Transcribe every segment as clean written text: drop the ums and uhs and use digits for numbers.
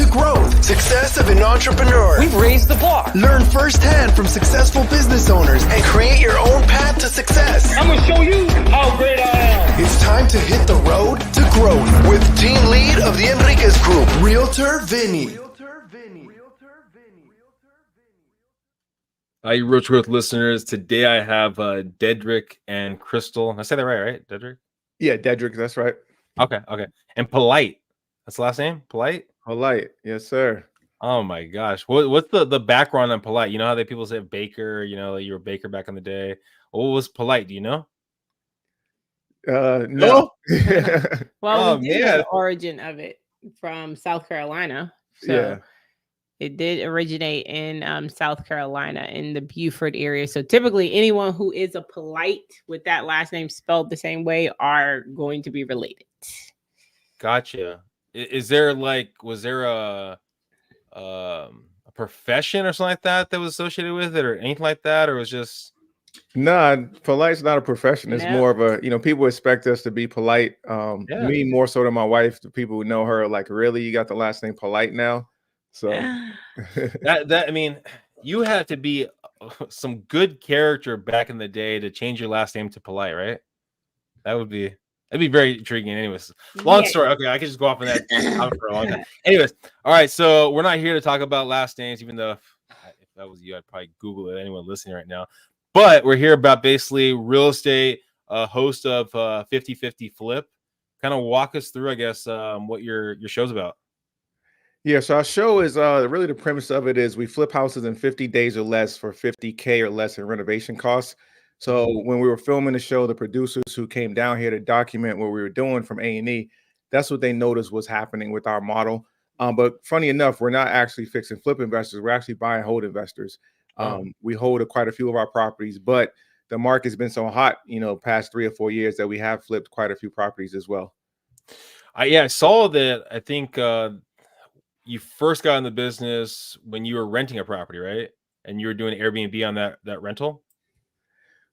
to growth, success of an entrepreneur. We've raised the bar. Learn firsthand from successful business owners and create your own path to success. I'm gonna show you how great I am. It's time to hit the road to growth with team lead of the Enriquez Group, Realtor Vinny. Hi, Roach Growth listeners. Today I have Dedric and Krystal. I say that right? Dedric? Yeah, Dedric, that's right. Okay. And Polite. That's the last name? Polite? Polite, yes, sir. Oh my gosh. What's the background on Polite? You know how people say Baker, like you were a baker back in the day. What was Polite? Do you know? No. Well, we do know the origin of it from South Carolina. So yeah. It did originate in South Carolina in the Beaufort area. So typically anyone who is a Polite with that last name spelled the same way are going to be related. Gotcha. Was there a profession or something like that was associated with it or anything like that? Or was just... Nah, Polite's not a profession. It's more of a, people expect us to be polite. Me more so than my wife. The people who know her are like, really? You got the last name Polite now? So you had to be some good character back in the day to change your last name to Polite, right? That'd be very intriguing. Anyways, long story. Okay, I could just go off on that for a long time. Anyways, all right. So we're not here to talk about last names, even though if that was you, I'd probably Google it. Anyone listening right now, but we're here about basically real estate, host of 50/50 Flip. Kind of walk us through, I guess, what your show's about. Yeah, so our show is really the premise of it is we flip houses in 50 days or less for $50K or less in renovation costs. So when we were filming the show, the producers who came down here to document what we were doing from A&E, that's what they noticed was happening with our model. But funny enough, we're not actually fixing flip investors. We're actually buy and hold investors. We hold quite a few of our properties, but the market's been so hot, past 3 or 4 years that we have flipped quite a few properties as well. I saw that. I think you first got in the business when you were renting a property, right? And you were doing Airbnb on that rental?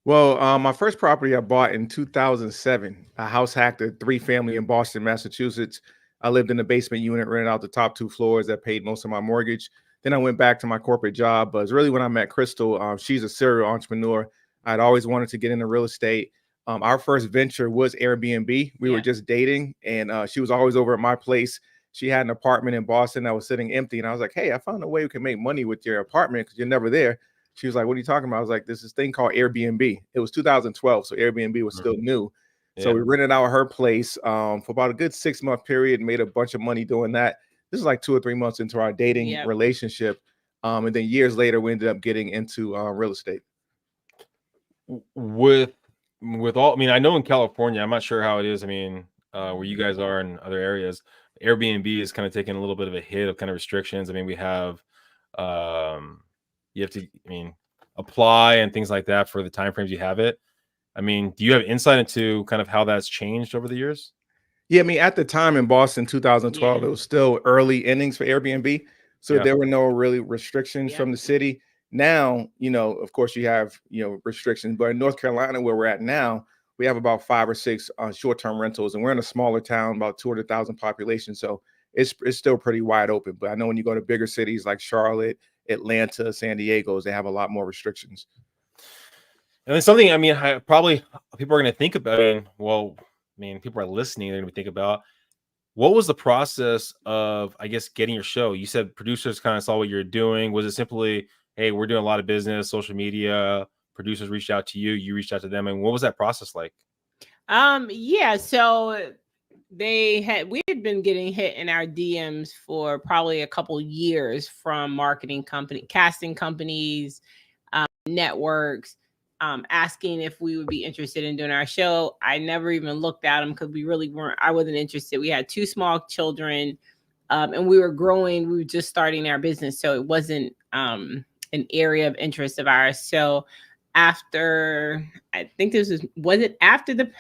Well, my first property I bought in 2007, a house hacked, a 3-family in Boston, Massachusetts. I lived in the basement unit, rented out the top 2 floors that paid most of my mortgage. Then I went back to my corporate job. But it's really when I met Krystal. She's a serial entrepreneur. I'd always wanted to get into real estate. Our first venture was Airbnb. We were just dating, and she was always over at my place. She had an apartment in Boston that was sitting empty. And I was like, hey, I found a way we can make money with your apartment because you're never there. She was like, what are you talking about? I was like, there's this thing called Airbnb. It was 2012. So Airbnb was still new. Yeah. So we rented out her place for about a good 6-month period, made a bunch of money doing that. This is like 2 or 3 months into our dating relationship. And then years later, we ended up getting into real estate. With all, I know in California, I'm not sure how it is. Where you guys are in other areas, Airbnb is kind of taking a little bit of a hit of kind of restrictions. We have, you have to, apply and things like that for the timeframes you have it. Do you have insight into kind of how that's changed over the years? Yeah, at the time in Boston, 2012, it was still early innings for Airbnb. So there were no really restrictions from the city. Now, of course you have, restrictions, but in North Carolina, where we're at now, we have about 5 or 6 short-term rentals, and we're in a smaller town, about 200,000 population. So it's still pretty wide open. But I know when you go to bigger cities like Charlotte, Atlanta, San Diego, they have a lot more restrictions. And then something, probably people are going to think about, people are listening, they're going to think about, what was the process of, I guess, getting your show? You said producers kind of saw what you're doing. Was it simply, hey, we're doing a lot of business, social media, producers reached out to you, you reached out to them, and what was that process like? So we had been getting hit in our DMs for probably a couple years from casting companies, networks, asking if we would be interested in doing our show. I never even looked at them because I wasn't interested. We had 2 small children, and we were growing. We were just starting our business, so it wasn't an area of interest of ours. So after, I think was it after the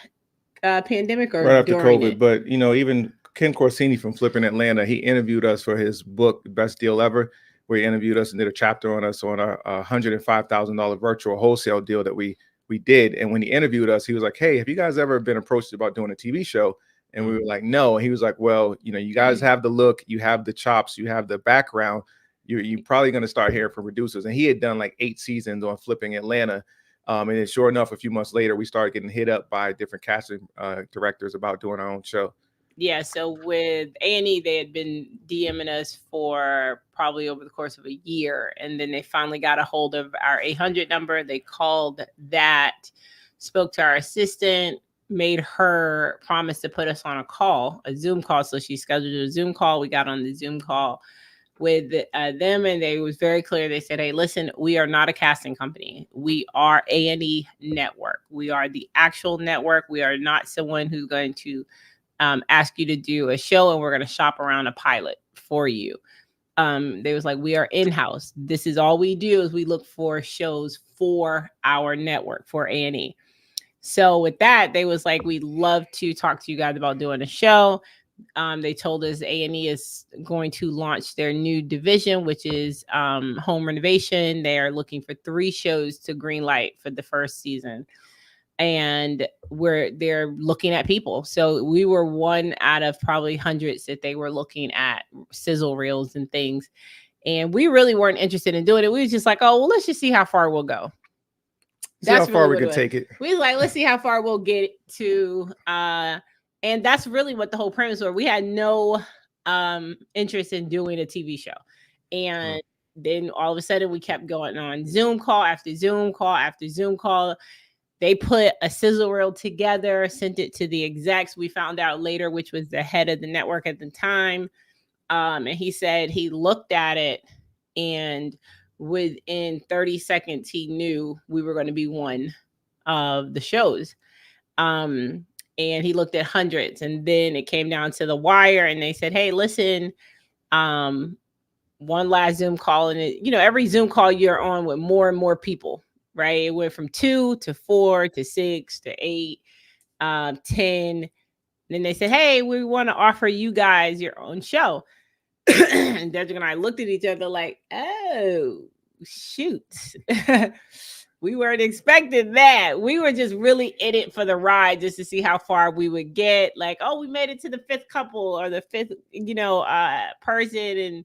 pandemic or right after COVID? It? But even Ken Corsini from Flipping Atlanta, he interviewed us for his book, Best Deal Ever, where he interviewed us and did a chapter on us on a $105,000 virtual wholesale deal that we did. And when he interviewed us, he was like, hey, have you guys ever been approached about doing a TV show? And we were like, no. And he was like, well, you guys have the look, you have the chops, you have the background. You're probably going to start hearing from producers. And he had done like 8 seasons on flipping Atlanta. And then sure enough, a few months later, we started getting hit up by different casting directors about doing our own show. Yeah, so with A&E, they had been DMing us for probably over the course of a year. And then they finally got a hold of our 800 number. They called that, spoke to our assistant, made her promise to put us on a Zoom call. So she scheduled a Zoom call. We got on the Zoom call with them, and they was very clear. They said, hey, listen, we are not a casting company. We are A&E network. We are the actual network. We are not someone who's going to ask you to do a show and we're going to shop around a pilot for you. They was like, we are in-house. This is all we do is we look for shows for our network, for A&E. So with that, they was like, we'd love to talk to you guys about doing a show. They told us A&E is going to launch their new division, which is home renovation. They are looking for 3 shows to green light for the first season. And they're looking at people. So we were one out of probably hundreds that they were looking at, sizzle reels and things. And we really weren't interested in doing it. We was just like, oh, well, let's just see how far we'll go. That's how far we can take it. We was like, let's see how far we'll get to. And that's really what the whole premise was. We had no interest in doing a TV show. And then all of a sudden we kept going on Zoom call after Zoom call after Zoom call. They put a sizzle reel together, sent it to the execs. We found out later, which was the head of the network at the time. And he said he looked at it, and within 30 seconds, he knew we were going to be one of the shows. And he looked at hundreds, and then it came down to the wire, and they said, hey, listen, one last Zoom call. And every Zoom call you're on with more and more people. Right. It went from 2 to 4 to 6 to 8, 10. Then they said, hey, we want to offer you guys your own show. And Dedric and I looked at each other like, oh, shoot. We weren't expecting that. We were just really in it for the ride just to see how far we would get. Like, oh, we made it to the 5th couple or the 5th, person. And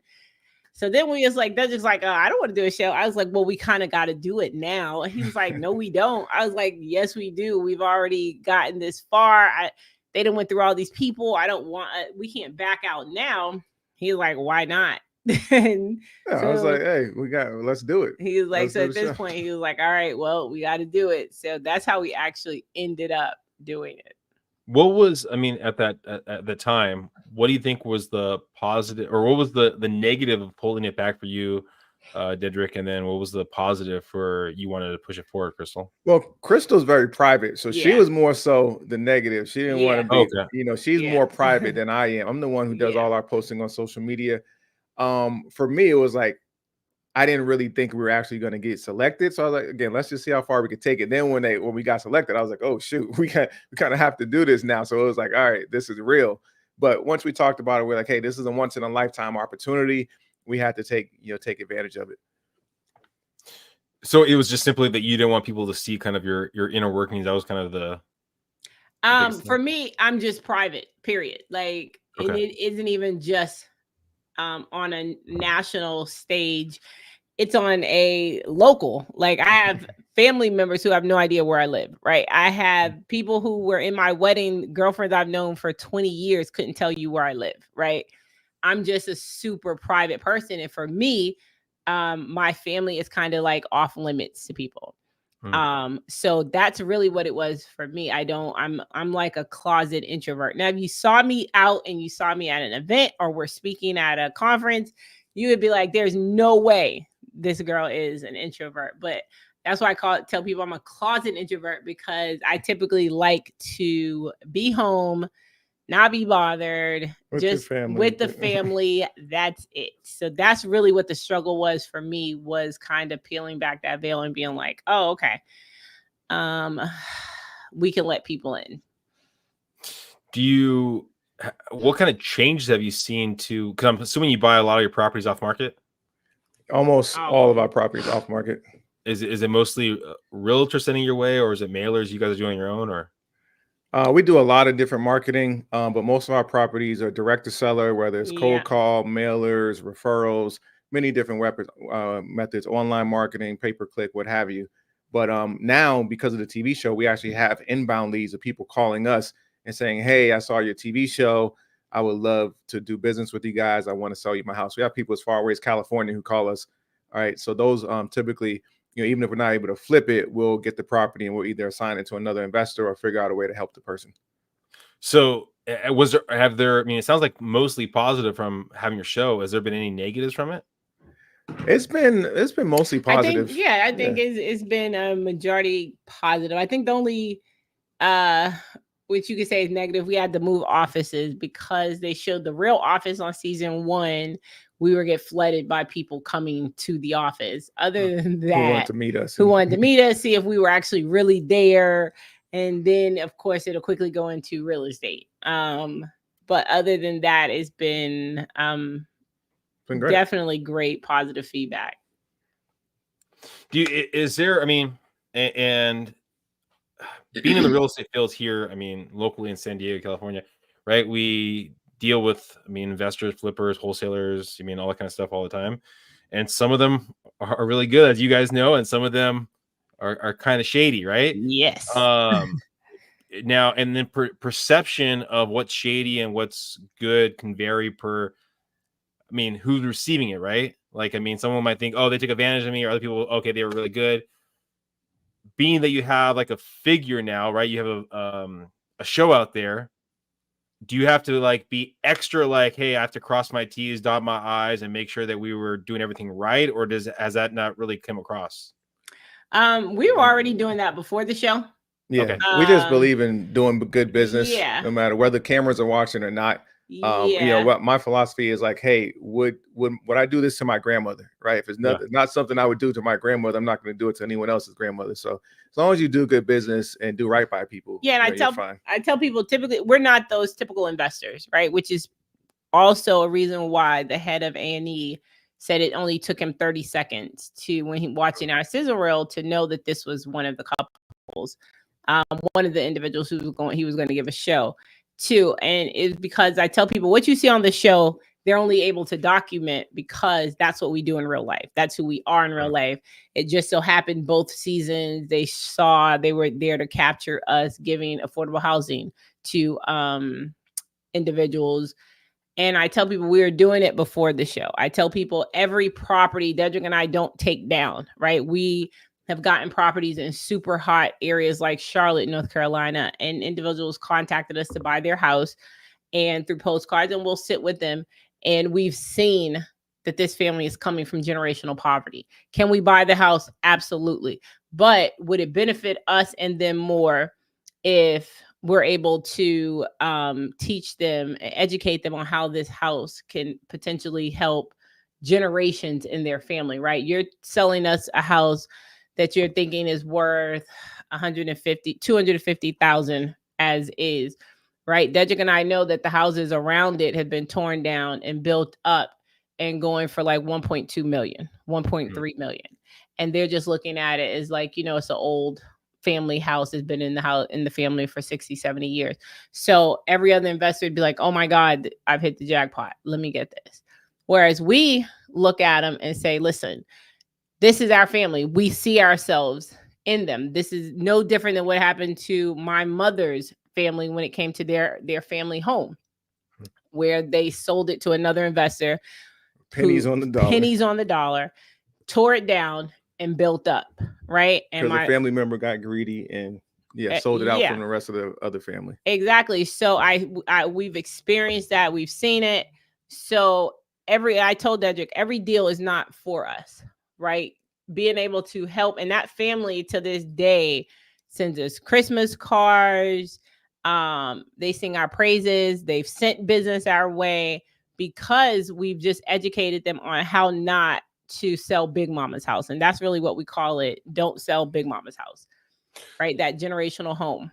so then we was like, they're just like, I don't want to do a show. I was like, well, we kind of got to do it now. And he was like, no, we don't. I was like, yes, we do. We've already gotten this far. They done went through all these people. We can't back out now. He's like, why not? And I was like, hey, let's do it. He was like, so at this point, he was like, all right, well, we got to do it. So that's how we actually ended up doing it. What was, at the time, what do you think was the positive, or what was the negative of pulling it back for you, Dedric? And then what was the positive for you wanted to push it forward, Krystal? Well, Crystal's very private. So she was more so the negative. She didn't want to be, she's more private than I am. I'm the one who does all our posting on social media. For me, it was like, I didn't really think we were actually going to get selected. So I was like, again, let's just see how far we could take it. Then when we got selected, I was like, oh shoot, we kind of have to do this now. So it was like, all right, this is real. But once we talked about it, we're like, hey, this is a once in a lifetime opportunity. We had to take advantage of it. So it was just simply that you didn't want people to see kind of your inner workings. That was kind of the for me, I'm just private, period. Like, and it isn't even just on a national stage. It's on a local. Like, I have family members who have no idea where I live, right? I have people who were in my wedding, girlfriends I've known for 20 years couldn't tell you where I live, right? I'm just a super private person. And for me, my family is kind of like off limits to people. So that's really what it was for me. I'm like a closet introvert. Now, if you saw me out and you saw me at an event or we're speaking at a conference, you would be like, there's no way this girl is an introvert. But that's why tell people I'm a closet introvert, because I typically like to be home, not be bothered, with the family. That's it. So that's really what the struggle was for me, was kind of peeling back that veil and being like, oh, okay, we can let people in. What kind of changes have you seen because I'm assuming you buy a lot of your properties off market? Almost all of our properties off market. Is it mostly realtors sending your way, or is it mailers you guys are doing your own, or? We do a lot of different marketing, but most of our properties are direct to seller, whether it's cold Yeah. call, mailers, referrals, many different methods, online marketing, pay per click, what have you. But now, because of the TV show, we actually have inbound leads of people calling us and saying, "Hey, I saw your TV show. I would love to do business with you guys. I want to sell you my house." We have people as far away as California who call us. All right, so those typically, even if we're not able to flip it, we'll get the property and we'll either assign it to another investor or figure out a way to help the person. So I mean, it sounds like mostly positive from having your show. Has there been any negatives from it? It's been mostly positive. I think it's been a majority positive. I think the only which you could say is negative, we had to move offices because they showed the real office on season 1. We were get flooded by people coming to the office. Other than that, who wanted to meet us, see if we were actually really there. And then of course it'll quickly go into real estate. But other than that, it's been great. Definitely great positive feedback. Is there, I mean, and being in the real estate field here, I mean, locally in San Diego, California, right? We deal with, I mean, investors, flippers, wholesalers, I mean, all that kind of stuff all the time. And some of them are really good, as you guys know, and some of them are kind of shady, right? Yes. Now, and then perception of what's shady and what's good can vary per, I mean, who's receiving it, right? Like, I mean, someone might think, oh, they took advantage of me, or other people, okay, they were really good. Being that you have like a figure now, right? You have a show out there. Do you have to like be extra like, hey, I have to cross my T's, dot my I's, and make sure that we were doing everything right, or has that not really come across? We were already doing that before the show. Yeah, okay. We just believe in doing good business, yeah. no matter whether cameras are watching or not. What my philosophy is like, hey, would I do this to my grandmother, right? If it's not something I would do to my grandmother, I'm not going to do it to anyone else's grandmother. So as long as you do good business and do right by people, and I tell people, typically we're not those typical investors, right? Which is also a reason why the head of A&E said it only took him 30 seconds when he watching our sizzle reel to know that this was one of the couples, one of the individuals he was going to give a show to. And it's because I tell people, what you see on the show, they're only able to document because that's what we do in real life. That's who we are in real life. It just so happened both seasons they were there to capture us giving affordable housing to individuals. And I tell people we were doing it before the show. I tell people every property Dedric and I don't take down, right? We have gotten properties in super hot areas like Charlotte, North Carolina, and individuals contacted us to buy their house and through postcards, and we'll sit with them. And we've seen that this family is coming from generational poverty. Can we buy the house? Absolutely. But would it benefit us and them more if we're able to teach them, educate them on how this house can potentially help generations in their family, right? You're selling us a house that you're thinking is worth 250,000 as is, right? Dedric and I know that the houses around it have been torn down and built up and going for like 1.2 million, 1.3 million. And they're just looking at it as like, it's an old family house, has been in the family for 60, 70 years. So every other investor would be like, oh my God, I've hit the jackpot. Let me get this. Whereas we look at them and say, listen, this is our family. We see ourselves in them. This is no different than what happened to my mother's family when it came to their family home, where they sold it to another investor. Pennies on the dollar, tore it down and built up, right? And because the family member got greedy and sold it out from the rest of the other family. Exactly. So we've experienced that. We've seen it. So I told Dedric, every deal is not for us, right? Being able to help, and that family to this day sends us Christmas cards. They sing our praises. They've sent business our way because we've just educated them on how not to sell Big Mama's house. And that's really what we call it. Don't sell Big Mama's house, right? That generational home.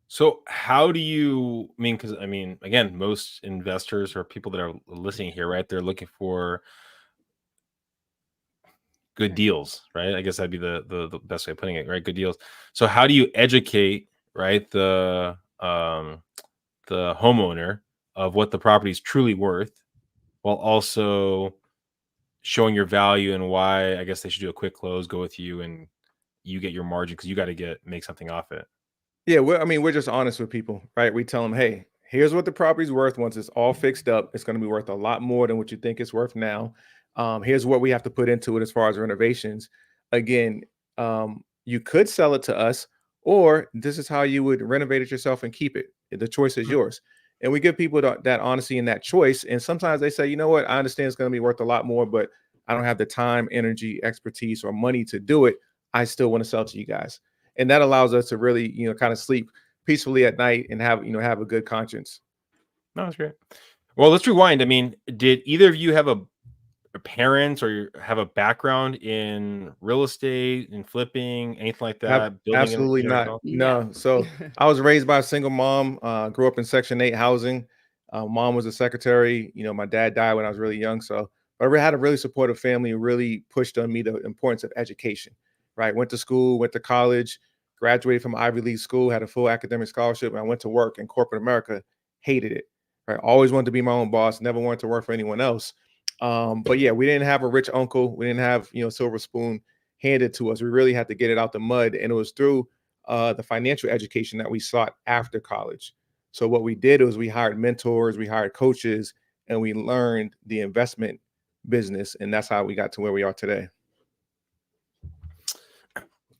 So how do you, because again, most investors or people that are listening here, right? They're looking for good deals, right? I guess that'd be the best way of putting it, right? Good deals. So how do you educate, right, the the homeowner of what the property is truly worth, while also showing your value and why I guess they should do a quick close, go with you, and you get your margin because you got to make something off it. Yeah, we're just honest with people, right? We tell them, hey, here's what the property's worth. Once it's all fixed up, it's going to be worth a lot more than what you think it's worth now. Here's what we have to put into it as far as renovations. Again, you could sell it to us, or this is how you would renovate it yourself and keep it. The choice is yours. And we give people that honesty and that choice. And sometimes they say, you know what, I understand it's going to be worth a lot more, but I don't have the time, energy, expertise, or money to do it. I still want to sell to you guys. And that allows us to really, kind of sleep peacefully at night and have a good conscience. No, that's great. Well, let's rewind. I mean, did either of you have a parents or have a background in real estate and flipping, anything like that? Absolutely not. No. So I was raised by a single mom, grew up in Section 8 housing. Mom was a secretary. My dad died when I was really young. So but I had a really supportive family who really pushed on me the importance of education, right? Went to school, went to college, graduated from Ivy League school, had a full academic scholarship, and I went to work in corporate America, hated it, right? Always wanted to be my own boss, never wanted to work for anyone else. But yeah, we didn't have a rich uncle. We didn't have, silver spoon handed to us. We really had to get it out the mud. And it was through the financial education that we sought after college. So what we did was we hired mentors, we hired coaches, and we learned the investment business. And that's how we got to where we are today.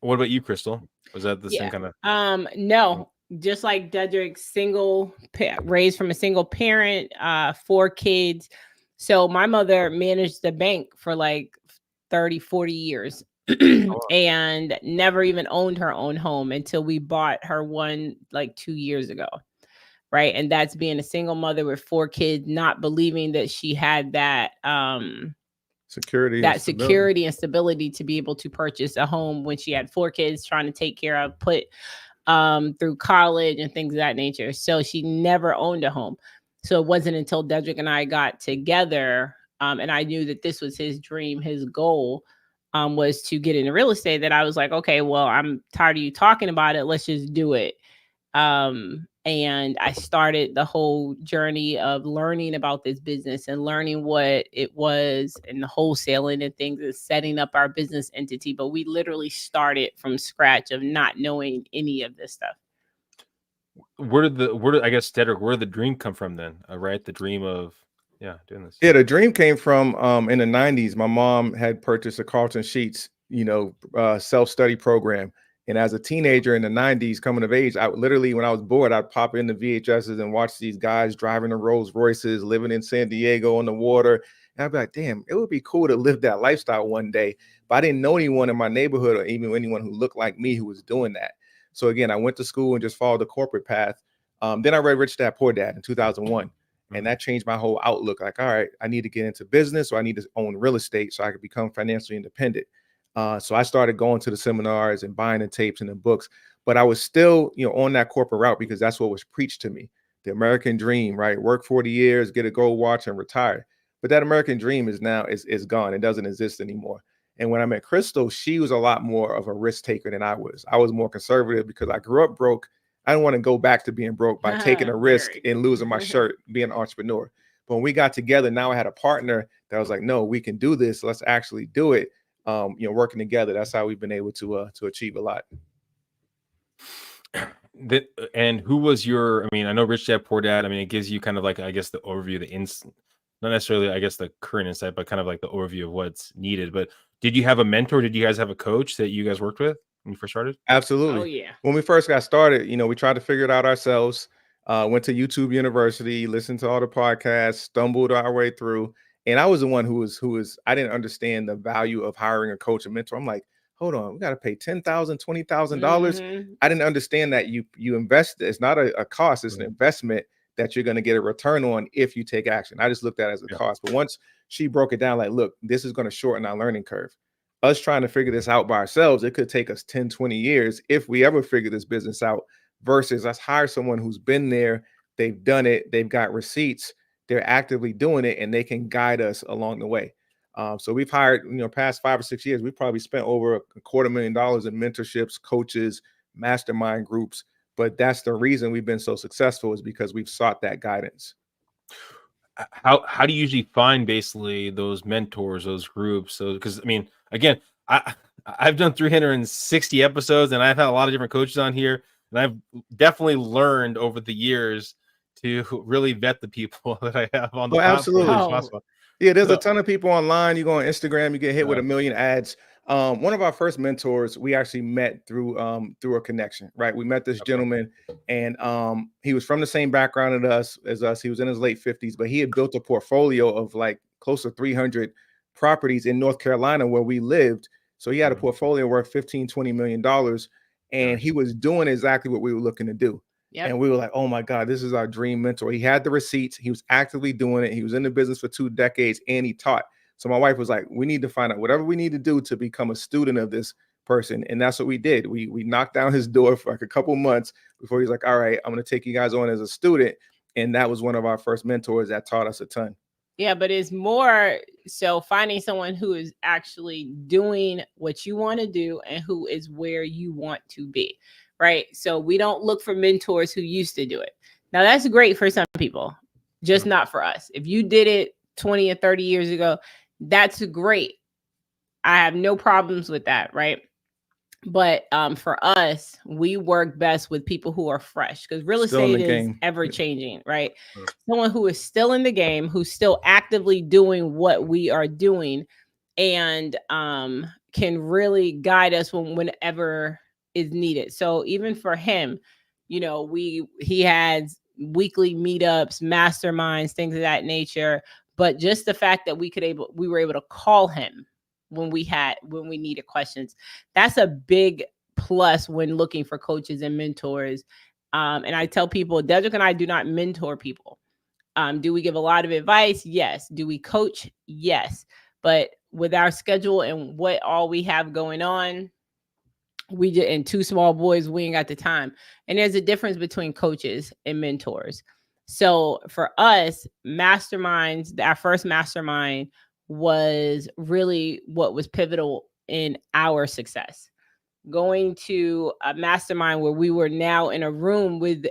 What about you, Krystal? Was that the same kind of? No, just like Dedric, raised from a single parent, 4 kids. So my mother managed the bank for like 30, 40 years and never even owned her own home until we bought her one like 2 years ago. Right. And that's being a single mother with 4 kids, not believing that she had that security and stability to be able to purchase a home when she had 4 kids trying to take care of, put through college and things of that nature. So she never owned a home. So it wasn't until Dedric and I got together and I knew that this was his dream, his goal was to get into real estate, that I was like, okay, well, I'm tired of you talking about it. Let's just do it. And I started the whole journey of learning about this business and learning what it was and the wholesaling and things and setting up our business entity. But we literally started from scratch of not knowing any of this stuff. Where did I guess, Dedric, where did the dream come from then? Right? The dream of doing this. Yeah, the dream came from in the 90s. My mom had purchased a Carlton Sheets, self-study program. And as a teenager in the 90s, coming of age, I literally, when I was bored, I'd pop into VHSs and watch these guys driving the Rolls Royces, living in San Diego on the water. And I'd be like, damn, it would be cool to live that lifestyle one day. But I didn't know anyone in my neighborhood or even anyone who looked like me who was doing that. So again, I went to school and just followed the corporate path. Then I read Rich Dad Poor Dad in 2001. And that changed my whole outlook. Like, all right, I need to get into business, or I need to own real estate so I could become financially independent. So I started going to the seminars and buying the tapes and the books, but I was still, on that corporate route because that's what was preached to me. The American dream, right? Work 40 years, get a gold watch and retire. But that American dream is gone. It doesn't exist anymore. And when I met Krystal, she was a lot more of a risk taker than I was. I was more conservative because I grew up broke. I didn't want to go back to being broke by taking a risk and losing my shirt, being an entrepreneur. But when we got together, now I had a partner that was like, no, we can do this. Let's actually do it. Working together, that's how we've been able to achieve a lot. And who was your? I mean, I know Rich Dad Poor Dad. I mean, it gives you kind of like, I guess, the overview, not necessarily, I guess, the current insight, but kind of like the overview of what's needed. But did you have a mentor? Did you guys have a coach that you guys worked with when you first started? Absolutely. Oh yeah. When we first got started, we tried to figure it out ourselves. Went to YouTube University, listened to all the podcasts, stumbled our way through. And I was the one who was, I didn't understand the value of hiring a coach and mentor. I'm like, hold on, we got to pay $10,000, $20,000. I didn't understand that you invest. It's not a cost. It's an investment that you're going to get a return on if you take action. I just looked at it as a cost. But once she broke it down, like, look, this is going to shorten our learning curve. Us trying to figure this out by ourselves, it could take us 10, 20 years if we ever figure this business out, versus us hire someone who's been there, they've done it, they've got receipts, they're actively doing it, and they can guide us along the way. So we've hired, past 5 or 6 years, we've probably spent over $250,000 in mentorships, coaches, mastermind groups. But that's the reason we've been so successful, is because we've sought that guidance. How do you usually find basically those mentors, those groups? So, because I mean, again, I've done 360 episodes, and I've had a lot of different coaches on here, and I've definitely learned over the years to really vet the people that I have on the platform. Absolutely. Oh. Yeah, there's a ton of people online. You go on Instagram, you get hit with Yeah. a million ads. One of our first mentors, we actually met through a connection, right? We met this gentleman, and he was from the same background as us. He was in his late 50s, but he had built a portfolio of like close to 300 properties in North Carolina where we lived. So he had a portfolio worth $15-20 million, and he was doing exactly what we were looking to do. Yep. And we were like, oh my God, this is our dream mentor. He had the receipts. He was actively doing it. He was in the business for 2 decades, and he taught. So my wife was like, we need to find out whatever we need to do to become a student of this person. And that's what we did. We knocked down his door for like a couple months before he's like, all right, I'm going to take you guys on as a student. And that was one of our first mentors that taught us a ton. Yeah, but it's more so finding someone who is actually doing what you want to do and who is where you want to be. Right. So we don't look for mentors who used to do it. Now, that's great for some people, just not for us. If you did it 20 or 30 years ago, that's great. I have no problems with that. Right. But for us, we work best with people who are fresh, because real estate is ever changing. Right. Someone who is still in the game, who's still actively doing what we are doing, and can really guide us whenever is needed. So even for him, you know, he has weekly meetups, masterminds, things of that nature. But just the fact that we were able to call him when we needed questions, that's a big plus when looking for coaches and mentors. And I tell people, Dedric and I do not mentor people. Do we give a lot of advice? Yes. Do we coach? Yes. But with our schedule and what all we have going on, and 2 small boys, we ain't got the time. And there's a difference between coaches and mentors. So for us, masterminds, our first mastermind was really what was pivotal in our success. Going to a mastermind where we were now in a room with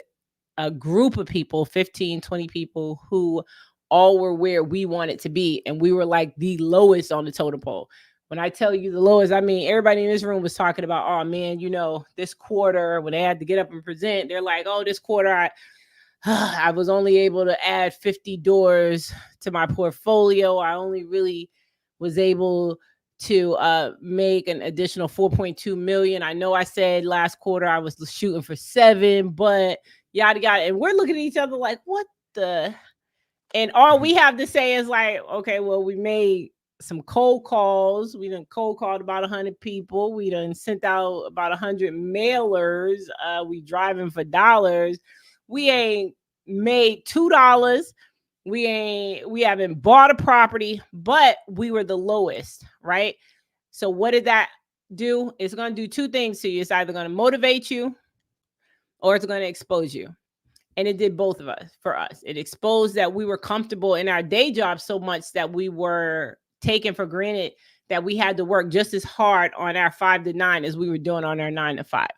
a group of people, 15, 20 people, who all were where we wanted to be. And we were like the lowest on the totem pole. When I tell you the lowest, I mean, everybody in this room was talking about, oh man, you know, this quarter, when they had to get up and present, they're like, oh, this quarter, I was only able to add 50 doors to my portfolio. I only really was able to make an additional 4.2 million. I know I said last quarter I was shooting for 7, but yada, yada. And we're looking at each other like, what the? And all we have to say is like, okay, well, we made some cold calls. We done cold called about 100 people. We done sent out about 100 mailers. We driving for dollars. We ain't made $2. We haven't bought a property, but we were the lowest, right? So what did that do? It's going to do 2 things to you. It's either going to motivate you or it's going to expose you. And it did both of us for us. It exposed that we were comfortable in our day job so much that we were taken for granted that we had to work just as hard on our 5 to 9 as we were doing on our 9 to 5,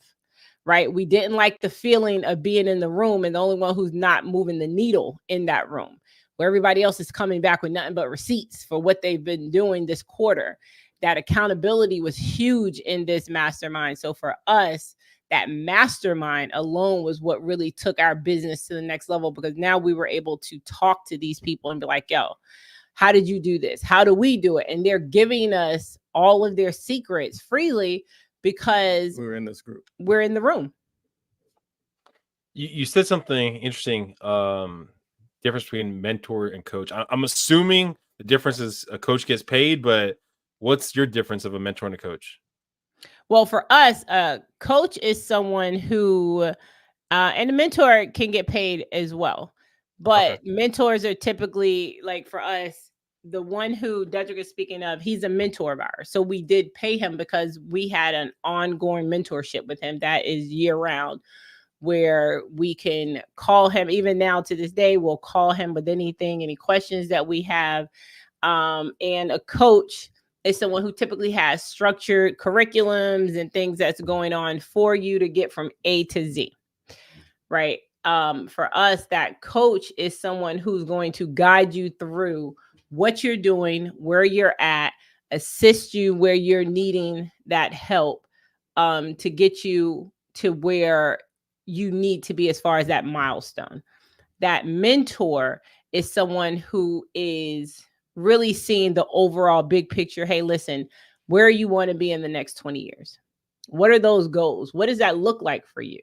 right? We didn't like the feeling of being in the room and the only one who's not moving the needle in that room, where everybody else is coming back with nothing but receipts for what they've been doing this quarter. That accountability was huge in this mastermind. So for us, that mastermind alone was what really took our business to the next level, because now we were able to talk to these people and be like, yo, how did you do this? How do we do it? And they're giving us all of their secrets freely because we're in this group. We're in the room. You said something interesting. Difference between mentor and coach. I'm assuming the difference is a coach gets paid, but what's your difference of a mentor and a coach? Well, for us, a coach is someone who, and a mentor can get paid as well. But mentors are typically, like for us, the one who Dedric is speaking of, he's a mentor of ours. So we did pay him because we had an ongoing mentorship with him that is year round, where we can call him. Even now to this day, we'll call him with anything, any questions that we have. And a coach is someone who typically has structured curriculums and things that's going on for you to get from A to Z. right? For us, that coach is someone who's going to guide you through what you're doing, where you're at, assist you where you're needing that help, to get you to where you need to be as far as that milestone. That mentor is someone who is really seeing the overall big picture. Hey, listen, where you want to be in the next 20 years? What are those goals? What does that look like for you?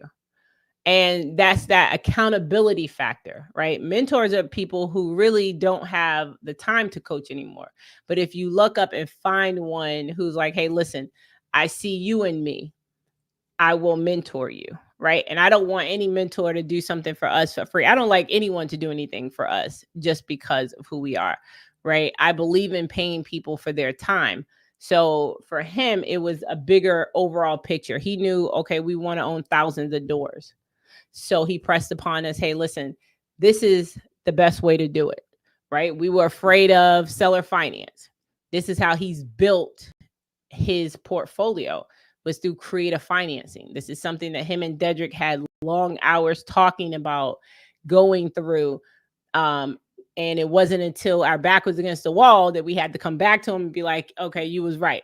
And that's that accountability factor, right? Mentors are people who really don't have the time to coach anymore. But if you look up and find one who's like, hey, listen, I see you in me, I will mentor you, right? And I don't want any mentor to do something for us for free. I don't like anyone to do anything for us just because of who we are, right? I believe in paying people for their time. So for him, it was a bigger overall picture. He knew, okay, we want to own thousands of doors. So he pressed upon us, hey, listen, this is the best way to do it, right? We were afraid of seller finance. This is how he's built his portfolio, was through creative financing. This is something that him and Dedric had long hours talking about, going through. And it wasn't until our back was against the wall that we had to come back to him and be like, okay, you was right.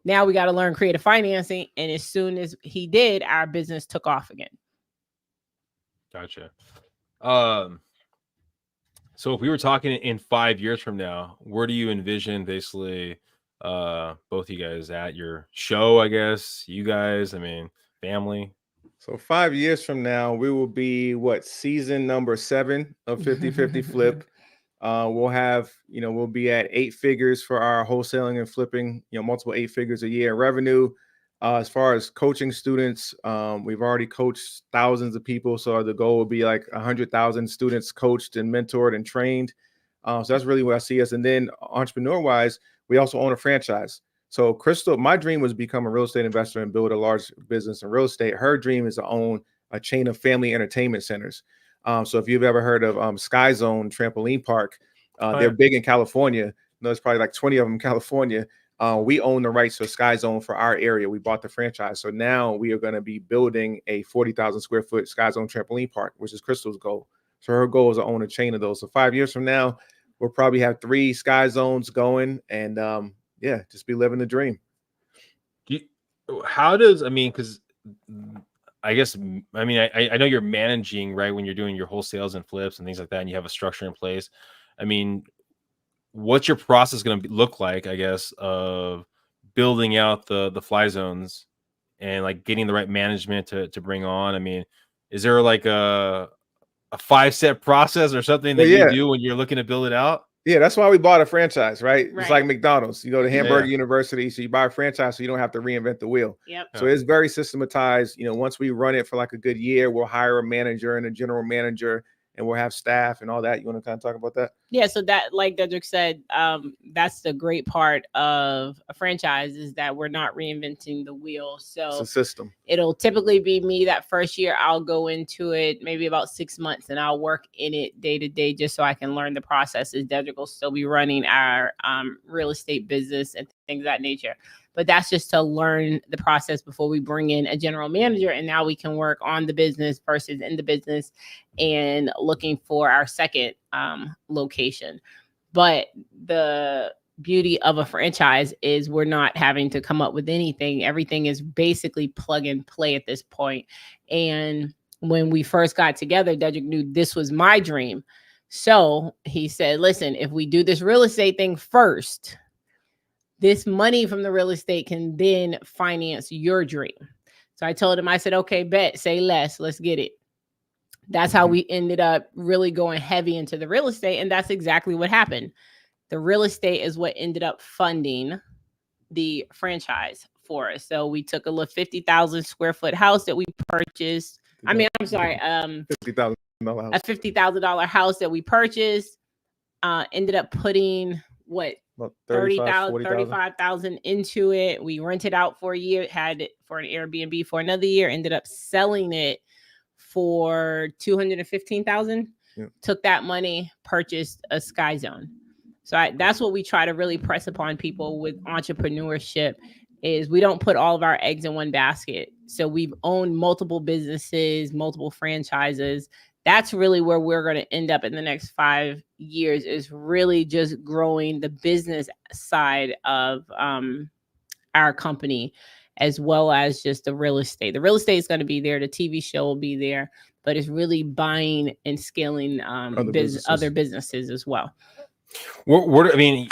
Now we got to learn creative financing. And as soon as he did, our business took off again. Gotcha. So if we were talking in 5 years from now, where do you envision basically both of you guys at? Your show, I guess, you guys, I mean, family? So 5 years from now, we will be season number 7 of 50/50 Flip. We'll have, we'll be at 8 figures for our wholesaling and flipping, multiple 8 figures a year in revenue. As far as coaching students, we've already coached thousands of people. So the goal will be like 100,000 students coached and mentored and trained. So that's really what I see us. And then entrepreneur wise, we also own a franchise. So Krystal, my dream was to become a real estate investor and build a large business in real estate. Her dream is to own a chain of family entertainment centers. So if you've ever heard of Sky Zone Trampoline Park, they're big in California. There's probably like 20 of them in California. We own the rights to Sky Zone for our area. We bought the franchise. So now we are going to be building a 40,000 square foot Sky Zone Trampoline Park, which is Krystal's goal. So her goal is to own a chain of those. So 5 years from now, we'll probably have 3 Sky Zones going and just be living the dream. How does, because I guess, I know you're managing, right, when you're doing your wholesales and flips and things like that, and you have a structure in place. What's your process going to look like, I guess, of building out the fly zones and like getting the right management to bring on? Is there like a 5-step process or something that you do when you're looking to build it out? Yeah, that's why we bought a franchise, right? It's like McDonald's. You go to Hamburger University, so you buy a franchise so you don't have to reinvent the wheel. Yep. So it's very systematized. Once we run it for like a good year, we'll hire a manager and a general manager, and we'll have staff and all that. You want to kind of talk about that? Yeah, so that, like Dedric said, that's the great part of a franchise, is that we're not reinventing the wheel. So it's a system. It'll typically be me that first year. I'll go into it maybe about 6 months, and I'll work in it day to day just so I can learn the processes. Dedric will still be running our real estate business and things of that nature. But that's just to learn the process before we bring in a general manager. And now we can work on the business versus in the business and looking for our second location. But the beauty of a franchise is we're not having to come up with anything. Everything is basically plug and play at this point. And when we first got together, Dedric knew this was my dream. So he said, listen, if we do this real estate thing first, this money from the real estate can then finance your dream. So I told him, I said, okay, bet, say less, let's get it. That's how we ended up really going heavy into the real estate. And that's exactly what happened. The real estate is what ended up funding the franchise for us. So we took a little 50,000 square foot house that we purchased. $50,000 house. A $50,000 house that we purchased, ended up putting about 35,000 into it. We rented out for a year, had it for an Airbnb for another year, ended up selling it for 215,000. Took that money, purchased a Sky Zone. So that's what we try to really press upon people with entrepreneurship, is we don't put all of our eggs in one basket. So we've owned multiple businesses, multiple franchises. That's really where we're going to end up in the next 5 years, is really just growing the business side of our company, as well as just the real estate. The real estate is going to be there. The TV show will be there, but it's really buying and scaling other businesses as well. What I mean,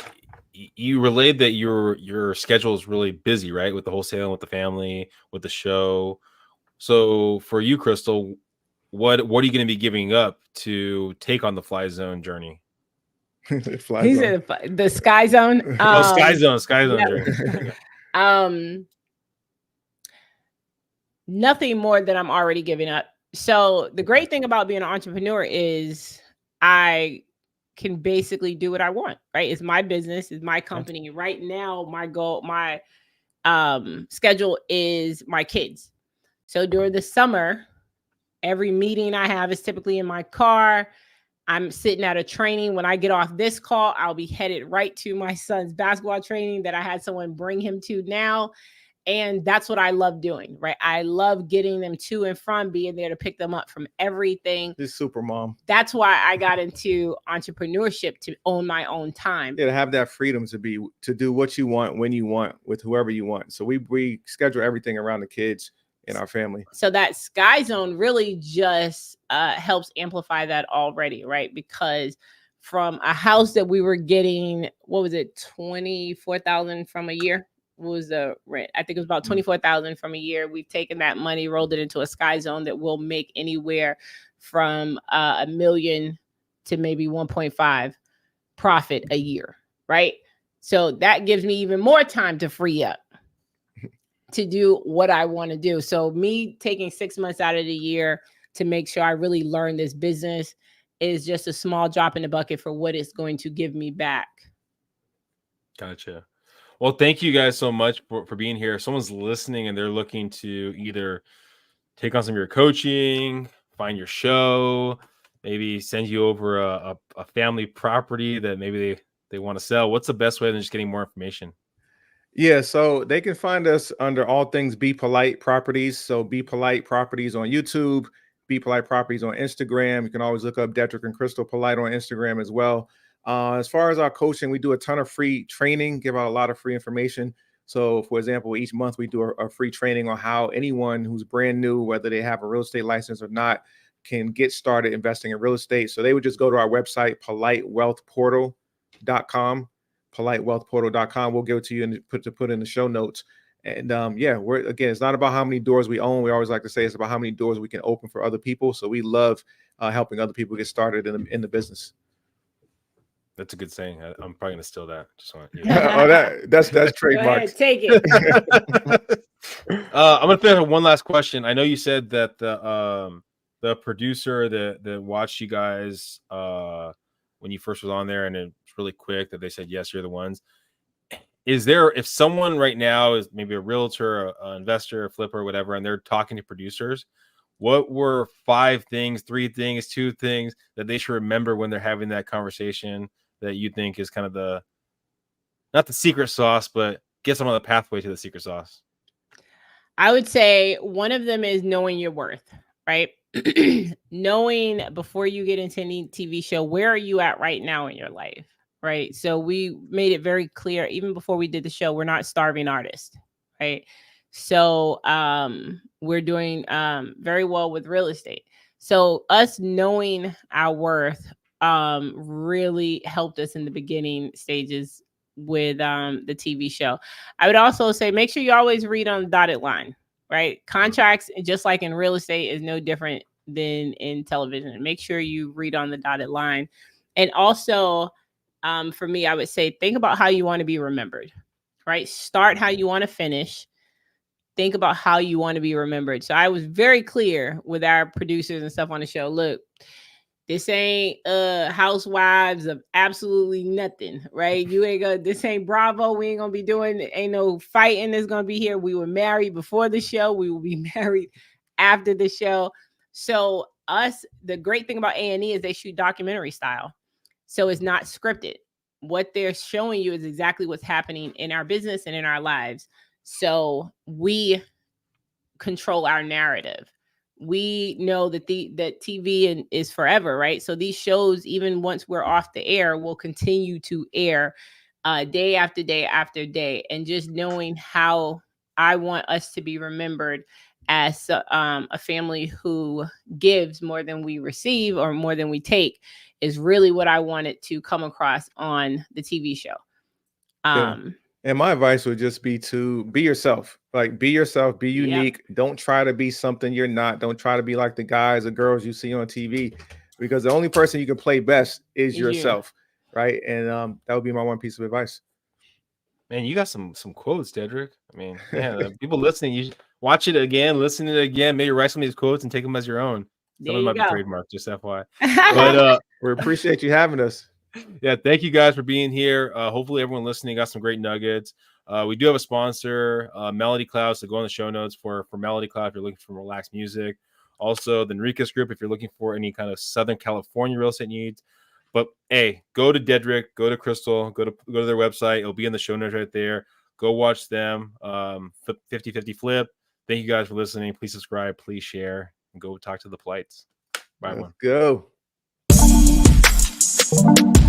you relayed that your schedule is really busy, right? With the wholesale, with the family, with the show. So for you, Krystal, what are you going to be giving up to take on the Fly Zone journey? The Sky Zone. Sky Zone yeah. journey. Nothing more than I'm already giving up. So the great thing about being an entrepreneur is I can basically do what I want, right? It's my business, it's my company. Right now, my goal, my schedule is my kids. So during the summer, every meeting I have is typically in my car. I'm sitting at a training. When I get off this call, I'll be headed right to my son's basketball training that I had someone bring him to now. And that's what I love doing, right? I love getting them to and from, being there to pick them up from everything. This super mom. That's why I got into entrepreneurship, to own my own time. Yeah, to have that freedom to do what you want, when you want, with whoever you want. So we schedule everything around the kids in our family. So that Sky Zone really just helps amplify that already, right? Because from a house that we were getting, what was it, $24,000 from a year? What was the rent? I think it was about $24,000 from a year. We've taken that money, rolled it into a Sky Zone that will make anywhere from $1 million to maybe 1.5 profit a year, right? So that gives me even more time to free up to do what I want to do. So me taking 6 months out of the year to make sure I really learn this business is just a small drop in the bucket for what it's going to give me back. Gotcha. Well, thank you guys so much for being here. If someone's listening and they're looking to either take on some of your coaching, find your show, maybe send you over a family property that maybe they want to sell, what's the best way than just getting more information? Yeah, so they can find us under all things Be Polite Properties. So Be Polite Properties on YouTube, Be Polite Properties on Instagram. You can always look up Dedric and Krystal Polite on Instagram as well. As far as our coaching, we do a ton of free training, give out a lot of free information. So for example, each month we do a free training on how anyone who's brand new, whether they have a real estate license or not, can get started investing in real estate. So they would just go to our website, politewealthportal.com. politewealthportal.com. We'll give it to you and put in the show notes. And yeah, it's not about how many doors we own. We always like to say it's about how many doors we can open for other people. So we love helping other people get started in the business. That's a good saying. I'm probably gonna steal that. Just want that's trademark. Take it. I'm gonna finish with one last question. I know you said that the producer that watched you guys when you first was on there, and it's really quick that they said yes, you're the ones. Is there, if someone right now is maybe a realtor, an investor, a flipper, whatever, and they're talking to producers, what were 5 things, 3 things, 2 things that they should remember when they're having that conversation that you think is kind of not the secret sauce, but gets them on the pathway to the secret sauce? I would say one of them is knowing your worth, right? Knowing before you get into any TV show, where are you at right now in your life, right? So we made it very clear, even before we did the show, we're not starving artists, right? So we're doing very well with real estate. So us knowing our worth really helped us in the beginning stages with the TV show. I would also say, make sure you always read on the dotted line, right? Contracts, just like in real estate, is no different than in television. Make sure you read on the dotted line. And also, for me, I would say, think about how you want to be remembered, right? Start how you want to finish. Think about how you want to be remembered. So I was very clear with our producers and stuff on the show. Look, this ain't Housewives of absolutely nothing, right? This ain't Bravo. We ain't gonna be doing, ain't no fighting that's gonna be here. We were married before the show. We will be married after the show. So the great thing about A&E is they shoot documentary style. So it's not scripted. What they're showing you is exactly what's happening in our business and in our lives. So we control our narrative. We know that that TV is forever, right? So these shows, even once we're off the air, will continue to air day after day after day. And just knowing how I want us to be remembered as a family who gives more than we receive or more than we take is really what I wanted to come across on the TV show. And my advice would just be to be yourself. Like, be yourself, be unique. Yep. Don't try to be something you're not. Don't try to be like the guys or girls you see on TV, because the only person you can play best is yourself, right? And that would be my one piece of advice. Man, you got some quotes, Dedric. I mean, yeah, people listening, you watch it again, listen to it again, maybe write some of these quotes and take them as your own. Some of them might be trademarked, just FYI. But we appreciate you having us. Yeah, thank you guys for being here. Hopefully everyone listening got some great nuggets. We do have a sponsor, Melody Cloud, so go in the show notes for Melody Cloud if you're looking for relaxed music. Also, the Enriquez Group if you're looking for any kind of Southern California real estate needs. But hey, go to Dedric, go to Krystal, go to their website. It'll be in the show notes right there. Go watch them. 50/50 Flip. Thank you guys for listening. Please subscribe, please share, and go talk to the Polites. Bye, everyone. Let's go.